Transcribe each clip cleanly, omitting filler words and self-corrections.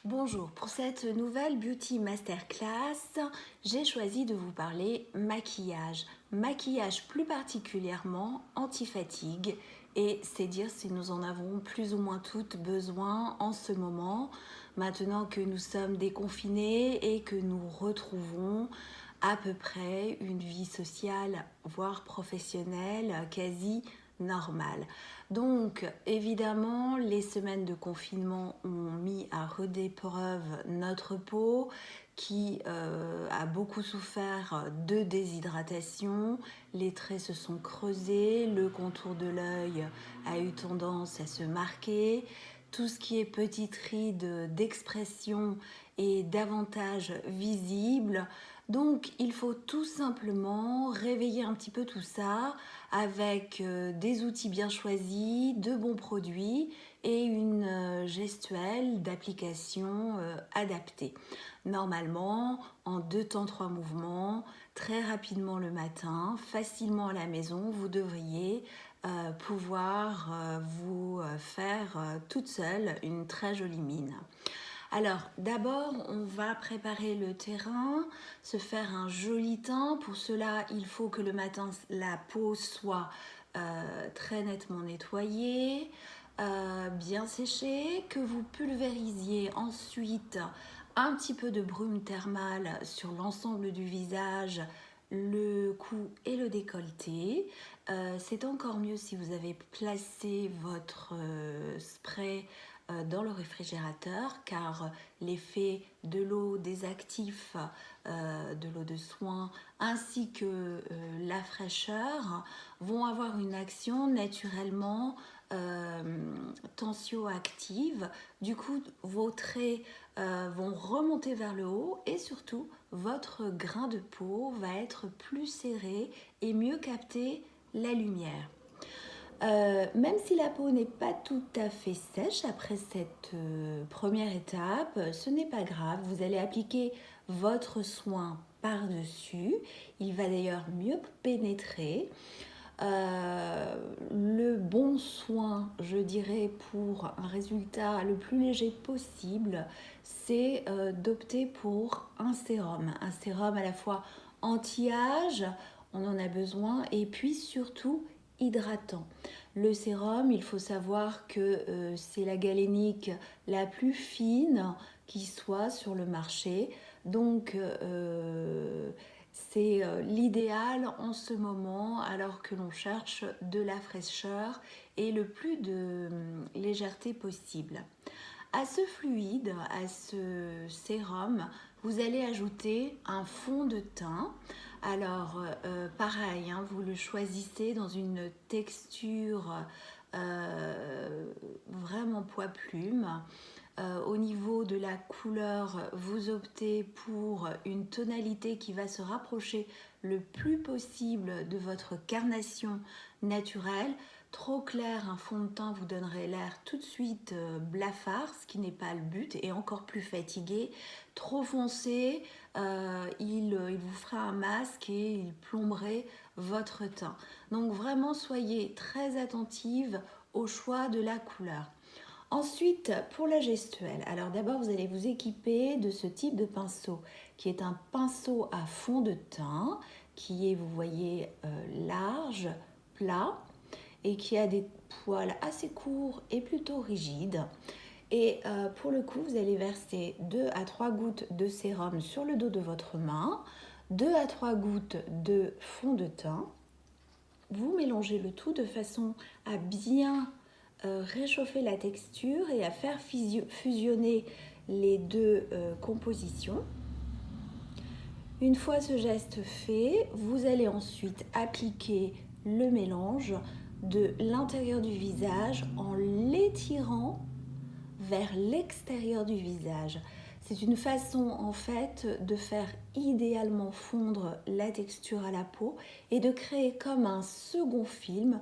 Bonjour, pour cette nouvelle Beauty Masterclass, j'ai choisi de vous parler maquillage. Maquillage plus particulièrement anti-fatigue et c'est dire si nous en avons plus ou moins toutes besoin en ce moment, maintenant que nous sommes déconfinés et que nous retrouvons à peu près une vie sociale, voire professionnelle, quasi normale. Donc, évidemment, les semaines de confinement ont mis à rude épreuve notre peau qui a beaucoup souffert de déshydratation. Les traits se sont creusés, le contour de l'œil a eu tendance à se marquer. Tout ce qui est petite ride d'expression est davantage visible. Donc, il faut tout simplement réveiller un petit peu tout ça avec des outils bien choisis, de bons produits et une gestuelle d'application adaptée. Normalement, en 2 temps 3 mouvements, très rapidement le matin, facilement à la maison, vous devriez pouvoir vous faire toute seule une très jolie mine. Alors, d'abord, on va préparer le terrain, se faire un joli teint. Pour cela, il faut que le matin, la peau soit très nettement nettoyée, bien séchée, que vous pulvérisiez ensuite un petit peu de brume thermale sur l'ensemble du visage, le cou et le décolleté. C'est encore mieux si vous avez placé votre spray dans le réfrigérateur car l'effet de l'eau des actifs, de l'eau de soin ainsi que la fraîcheur vont avoir une action naturellement tensioactive. Du coup, vos traits vont remonter vers le haut et surtout, votre grain de peau va être plus serré et mieux capter la lumière. Même si la peau n'est pas tout à fait sèche après cette première étape, ce n'est pas grave. Vous allez appliquer votre soin par-dessus. Il va d'ailleurs mieux pénétrer. Le bon soin, je dirais, pour un résultat le plus léger possible, c'est d'opter pour un sérum. Un sérum à la fois anti-âge, on en a besoin, et puis surtout hydratant. Le sérum, il faut savoir que c'est la galénique la plus fine qui soit sur le marché. Donc, c'est l'idéal en ce moment alors que l'on cherche de la fraîcheur et le plus de légèreté possible. À ce fluide, à ce sérum, vous allez ajouter un fond de teint. Alors, pareil, hein, vous le choisissez dans une texture vraiment poids-plume. Au niveau de la couleur, vous optez pour une tonalité qui va se rapprocher le plus possible de votre carnation naturelle. Trop clair, un fond de teint vous donnerait l'air tout de suite blafard, ce qui n'est pas le but, et encore plus fatigué. Trop foncé, il vous fera un masque et il plomberait votre teint. Donc vraiment, soyez très attentive au choix de la couleur. Ensuite, pour la gestuelle, alors d'abord vous allez vous équiper de ce type de pinceau qui est un pinceau à fond de teint qui est, vous voyez, large, plat et qui a des poils assez courts et plutôt rigides. Et pour le coup, vous allez verser 2 à 3 gouttes de sérum sur le dos de votre main, 2 à 3 gouttes de fond de teint. Vous mélangez le tout de façon à bien réchauffer la texture et à faire fusionner les deux compositions. Une fois ce geste fait, vous allez ensuite appliquer le mélange de l'intérieur du visage en l'étirant vers l'extérieur du visage. C'est une façon en fait de faire idéalement fondre la texture à la peau et de créer comme un second film,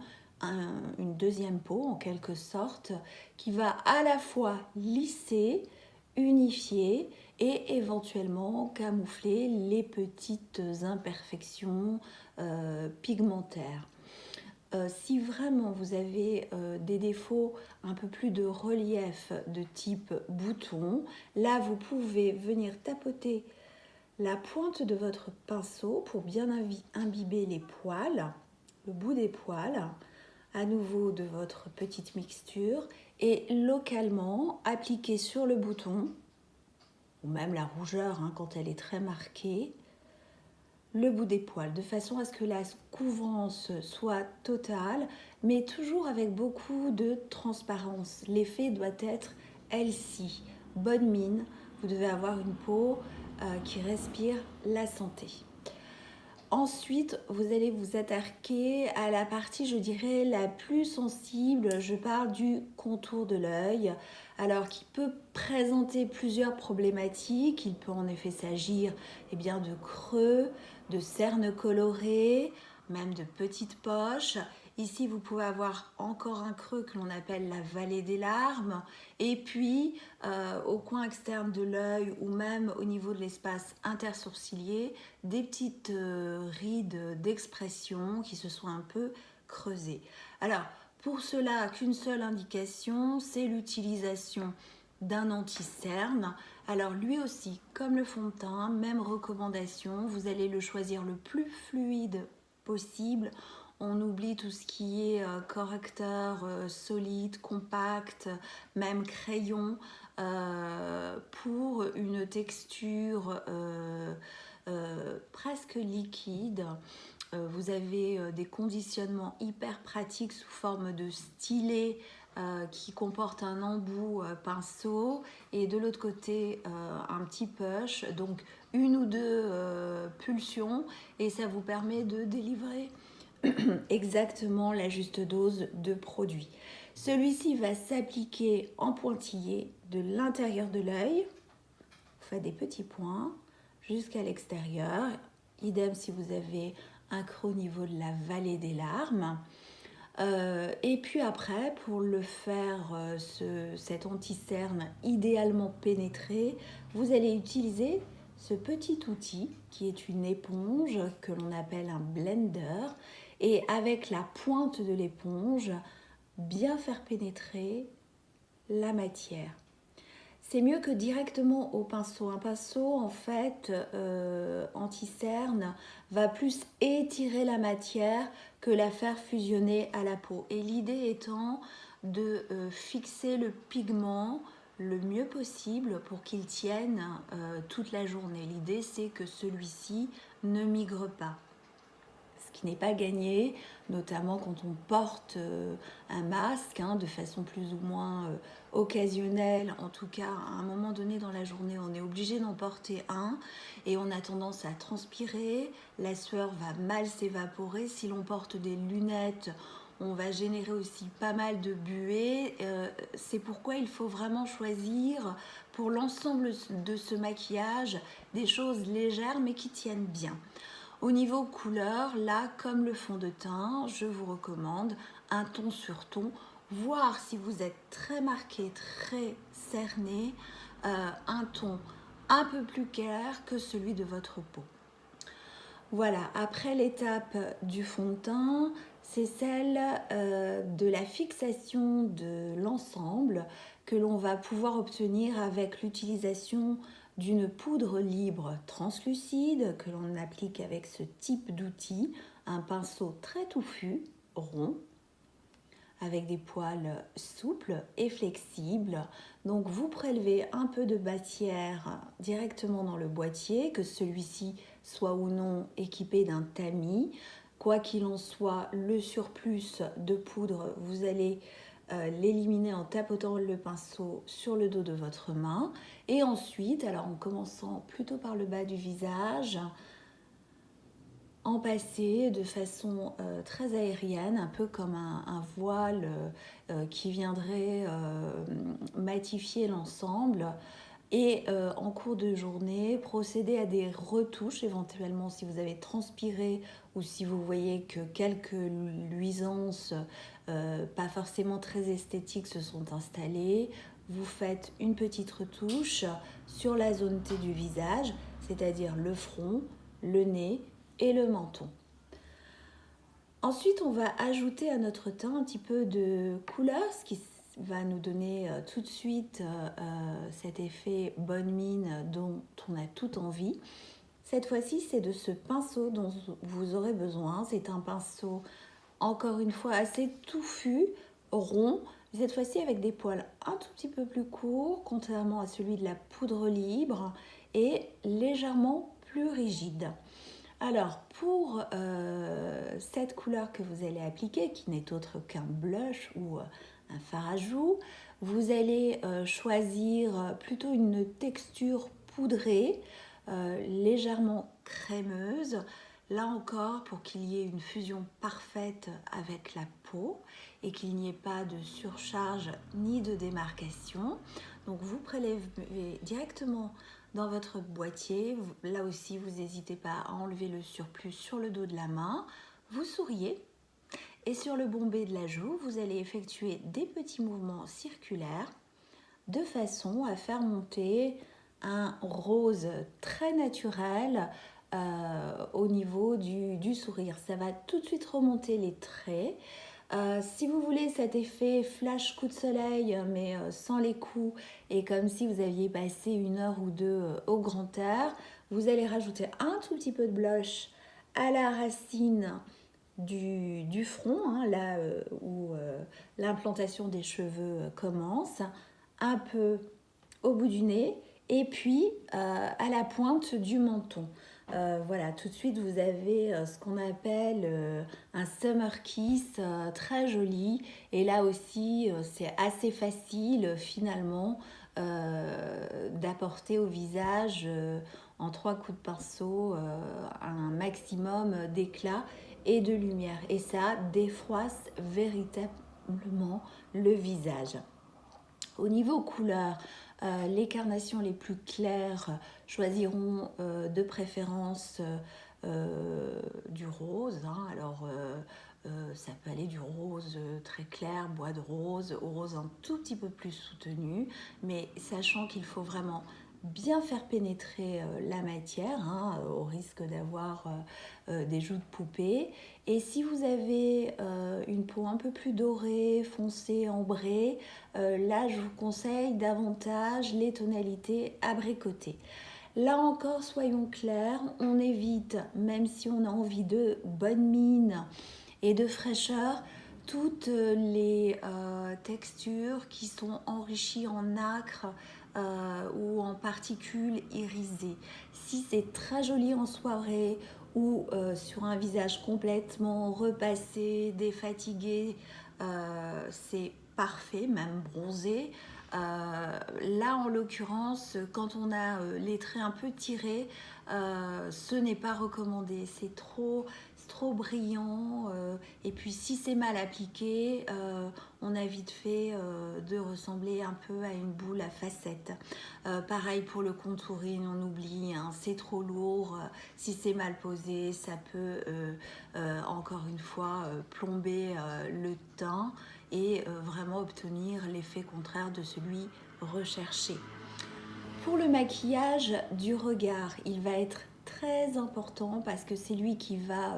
une deuxième peau en quelque sorte, qui va à la fois lisser, unifier et éventuellement camoufler les petites imperfections pigmentaires. Si vraiment vous avez des défauts un peu plus de relief de type bouton, là vous pouvez venir tapoter la pointe de votre pinceau pour bien imbiber les poils, le bout des poils, à nouveau de votre petite mixture et localement appliquer sur le bouton, ou même la rougeur quand elle est très marquée, le bout des poils, de façon à ce que la couvrance soit totale, mais toujours avec beaucoup de transparence. L'effet doit être healthy, bonne mine. Vous devez avoir une peau qui respire la santé. Ensuite, vous allez vous attaquer à la partie, je dirais, la plus sensible. Je parle du contour de l'œil, alors qui peut présenter plusieurs problématiques. Il peut en effet s'agir de creux, de cernes colorées, même de petites poches. Ici, vous pouvez avoir encore un creux que l'on appelle la vallée des larmes. Et puis, au coin externe de l'œil ou même au niveau de l'espace intersourcilier, des petites rides d'expression qui se sont un peu creusées. Alors, pour cela, qu'une seule indication, c'est l'utilisation d'un anti-cerne. Alors lui aussi, comme le fond de teint, même recommandation, vous allez le choisir le plus fluide possible. On oublie tout ce qui est correcteur solide, compact, même crayon, pour une texture presque liquide. Vous avez des conditionnements hyper pratiques sous forme de stylet qui comporte un embout pinceau et de l'autre côté un petit push, donc une ou deux pulsions, et ça vous permet de délivrer exactement la juste dose de produit. Celui-ci va s'appliquer en pointillé de l'intérieur de l'œil, vous faites des petits points jusqu'à l'extérieur, idem si vous avez un creux au niveau de la vallée des larmes. Et puis après, pour le faire, cet anti-cerne idéalement pénétré, vous allez utiliser ce petit outil qui est une éponge que l'on appelle un blender, et avec la pointe de l'éponge, bien faire pénétrer la matière. C'est mieux que directement au pinceau. Un pinceau, en fait, anti-cerne, va plus étirer la matière que la faire fusionner à la peau. Et l'idée étant de fixer le pigment le mieux possible pour qu'il tienne toute la journée. L'idée, c'est que celui-ci ne migre pas. Ce qui n'est pas gagné, notamment quand on porte un masque de façon plus ou moins occasionnelle. En tout cas, à un moment donné dans la journée, on est obligé d'en porter un et on a tendance à transpirer, la sueur va mal s'évaporer. Si l'on porte des lunettes, on va générer aussi pas mal de buée. C'est pourquoi il faut vraiment choisir pour l'ensemble de ce maquillage des choses légères mais qui tiennent bien. Au niveau couleur, là, comme le fond de teint, je vous recommande un ton sur ton, voire si vous êtes très marqué, très cerné, un ton un peu plus clair que celui de votre peau. Voilà, après l'étape du fond de teint, c'est celle de la fixation de l'ensemble que l'on va pouvoir obtenir avec l'utilisation d'une poudre libre translucide que l'on applique avec ce type d'outil, un pinceau très touffu, rond, avec des poils souples et flexibles. Donc vous prélevez un peu de matière directement dans le boîtier, que celui-ci soit ou non équipé d'un tamis. Quoi qu'il en soit, le surplus de poudre, vous allez l'éliminer en tapotant le pinceau sur le dos de votre main. Et ensuite, alors en commençant plutôt par le bas du visage, en passer de façon très aérienne, un peu comme un voile qui viendrait matifier l'ensemble. Et en cours de journée, procéder à des retouches, éventuellement si vous avez transpiré ou si vous voyez que quelques luisances pas forcément très esthétiques se sont installées. Vous faites une petite retouche sur la zone T du visage, c'est-à-dire le front, le nez et le menton. Ensuite, on va ajouter à notre teint un petit peu de couleur, ce qui va nous donner tout de suite cet effet bonne mine dont on a toute envie. Cette fois-ci, c'est de ce pinceau dont vous aurez besoin. C'est un pinceau, encore une fois, assez touffu, rond, mais cette fois-ci avec des poils un tout petit peu plus courts, contrairement à celui de la poudre libre, et légèrement plus rigide. Alors, pour cette couleur que vous allez appliquer, qui n'est autre qu'un blush ou un fard à joues, vous allez choisir plutôt une texture poudrée, légèrement crémeuse. Là encore, pour qu'il y ait une fusion parfaite avec la peau et qu'il n'y ait pas de surcharge ni de démarcation. Donc, vous prélevez directement dans votre boîtier. Là aussi, vous n'hésitez pas à enlever le surplus sur le dos de la main. Vous souriez et sur le bombé de la joue, vous allez effectuer des petits mouvements circulaires de façon à faire monter un rose très naturel au niveau du sourire. Ça va tout de suite remonter les traits. Si vous voulez cet effet flash coup de soleil, mais sans les coups, et comme si vous aviez passé 1 heure ou 2 au grand air, vous allez rajouter un tout petit peu de blush à la racine du front, hein, là où l'implantation des cheveux commence, un peu au bout du nez, et puis à la pointe du menton. Voilà, tout de suite vous avez ce qu'on appelle un summer kiss très joli, et là aussi c'est assez facile finalement d'apporter au visage en 3 coups de pinceau un maximum d'éclat et de lumière, et ça défroisse véritablement le visage. Au niveau couleur, les carnations les plus claires choisiront de préférence du rose. Hein. Alors, ça peut aller du rose très clair, bois de rose, au rose un tout petit peu plus soutenu, mais sachant qu'il faut vraiment bien faire pénétrer la matière, hein, au risque d'avoir des joues de poupée. Et si vous avez une peau un peu plus dorée, foncée, ambrée, là je vous conseille davantage les tonalités abricotées. Là encore, soyons clairs, on évite, même si on a envie de bonne mine et de fraîcheur, toutes les textures qui sont enrichies en nacre ou en particules irisées. Si c'est très joli en soirée ou sur un visage complètement repassé, défatigué, c'est parfait, même bronzé. Là, en l'occurrence, quand on a les traits un peu tirés, ce n'est pas recommandé. C'est trop brillant. Et puis, si c'est mal appliqué, on a vite fait de ressembler un peu à une boule à facettes. Pareil pour le contouring, on oublie, hein, c'est trop lourd. Si c'est mal posé, ça peut encore une fois plomber le teint et vraiment obtenir l'effet contraire de celui recherché. Pour le maquillage du regard, il va être très important parce que c'est lui qui va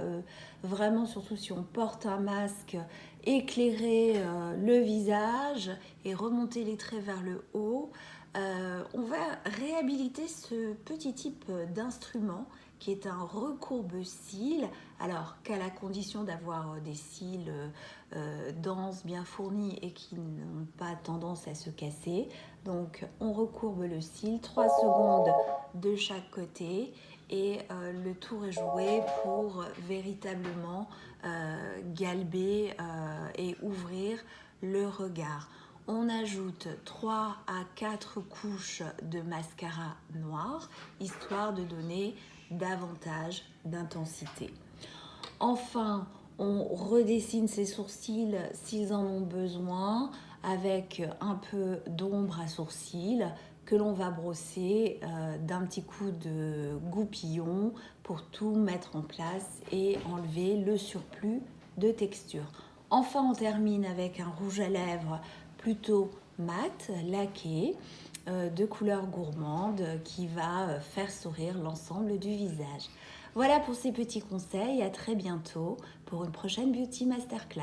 vraiment, surtout si on porte un masque, éclairer le visage et remonter les traits vers le haut. On va réhabiliter ce petit type d'instrument qui est un recourbe-cils, alors qu'à la condition d'avoir des cils denses, bien fournis et qui n'ont pas tendance à se casser. Donc on recourbe le cil, 3 secondes de chaque côté, et le tour est joué pour véritablement galber et ouvrir le regard. On ajoute 3 à 4 couches de mascara noir, histoire de donner davantage d'intensité. Enfin, on redessine ses sourcils s'ils en ont besoin, avec un peu d'ombre à sourcils que l'on va brosser d'un petit coup de goupillon pour tout mettre en place et enlever le surplus de texture. Enfin, on termine avec un rouge à lèvres plutôt mat, laqué, de couleur gourmande qui va faire sourire l'ensemble du visage. Voilà pour ces petits conseils. À très bientôt pour une prochaine Beauty Masterclass.